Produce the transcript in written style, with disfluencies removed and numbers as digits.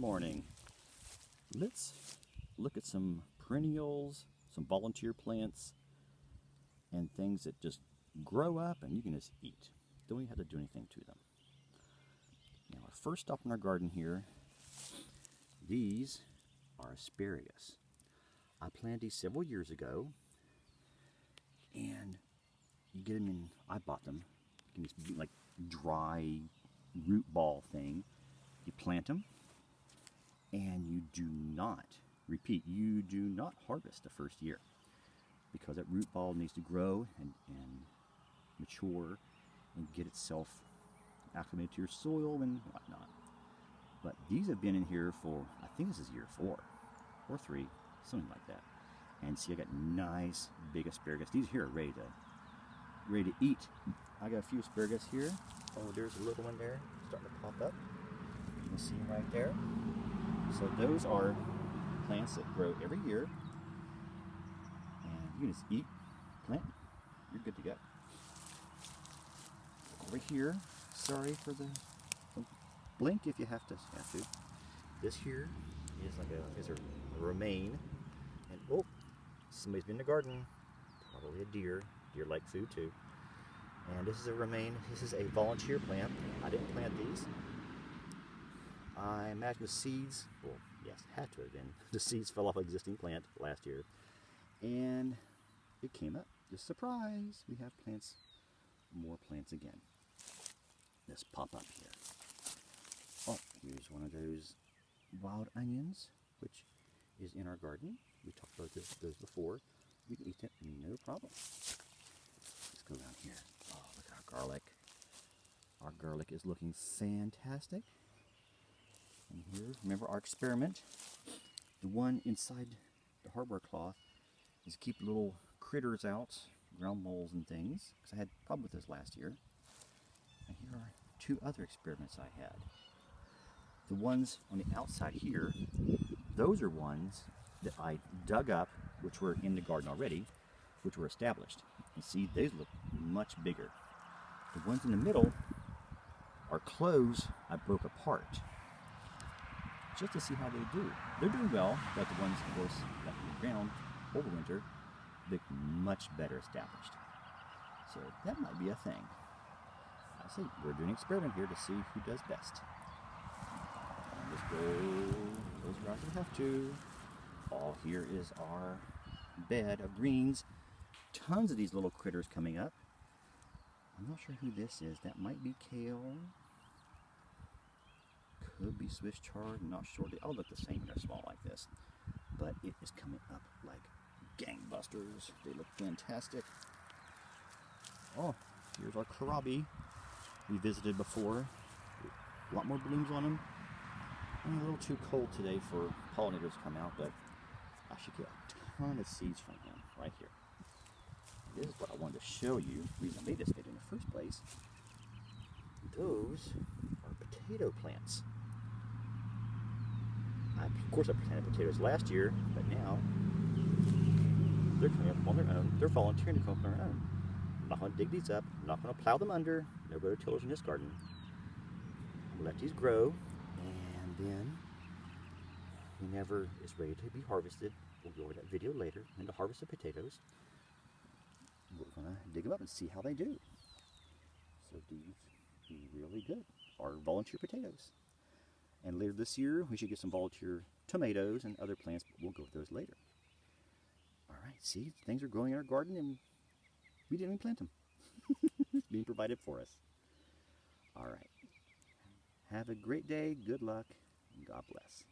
morning. Let's look at some perennials, some volunteer plants, and things that just grow up and you can just eat. Don't even have to do anything to them. Now, our first stop in our garden here, these are asparagus. I planted these several years ago, and you get them in, I bought them, in this like dry root ball thing. You plant them, and you do not, repeat, you do not harvest the first year, because that root ball needs to grow and mature and get itself acclimated to your soil and whatnot. But these have been in here for, I think this is year 4 or 3, something like that. And see, I got nice big asparagus. These here are ready to eat. I got a few asparagus here. Oh, there's a little one there starting to pop up. You can see them right there. So those are plants that grow every year, and you can just eat, plant, you're good to go. Over here, sorry for the blink if you have to. This here is a romaine, and oh, somebody's been in the garden. Probably a deer. Deer like food too. And this is a romaine. This is a volunteer plant. I didn't plant these. I imagine the seeds, well, yes, had to have been. The seeds fell off an existing plant last year, and it came up. Just surprise, we have plants, more plants again. Let's pop up here. Oh, here's one of those wild onions, which is in our garden. We talked about those before. You can eat it, no problem. Let's go down here. Oh, look at our garlic. Our garlic is looking fantastic. And here, remember our experiment? The one inside the hardware cloth is to keep little critters out, ground moles and things, because I had a problem with this last year. And here are 2 other experiments I had. The ones on the outside here, those are ones that I dug up, which were in the garden already, which were established. And see, these look much bigger. The ones in the middle are cloves I broke apart, just to see how they do. They're doing well, but the ones, of course, left in the ground over winter look much better established. So that might be a thing. I say we're doing an experiment here to see who does best. And just go those routes we have to. All here is our bed of greens. Tons of these little critters coming up. I'm not sure who this is. That might be kale. Could be Swiss chard, not sure. They all look the same when they're small like this. But it is coming up like gangbusters. They look fantastic. Oh, here's our kohlrabi we visited before. A lot more blooms on them. A little too cold today for pollinators to come out, but I should get a ton of seeds from him right here. This is what I wanted to show you. The reason I made this video in the first place. Those are potato plants. Of course, I planted potatoes last year, but now they're coming up on their own. They're volunteering to come up on their own. I'm not going to dig these up. I'm not going to plow them under. No rototillers in this garden. I'm going to let these grow, and then whenever it's ready to be harvested, we'll go over that video later, and to harvest the potatoes, we're going to dig them up and see how they do. So these are really good. Our volunteer potatoes. And later this year, we should get some volunteer tomatoes and other plants, but we'll go with those later. All right, see, things are growing in our garden, and we didn't even plant them. It's being provided for us. All right. Have a great day, good luck, and God bless.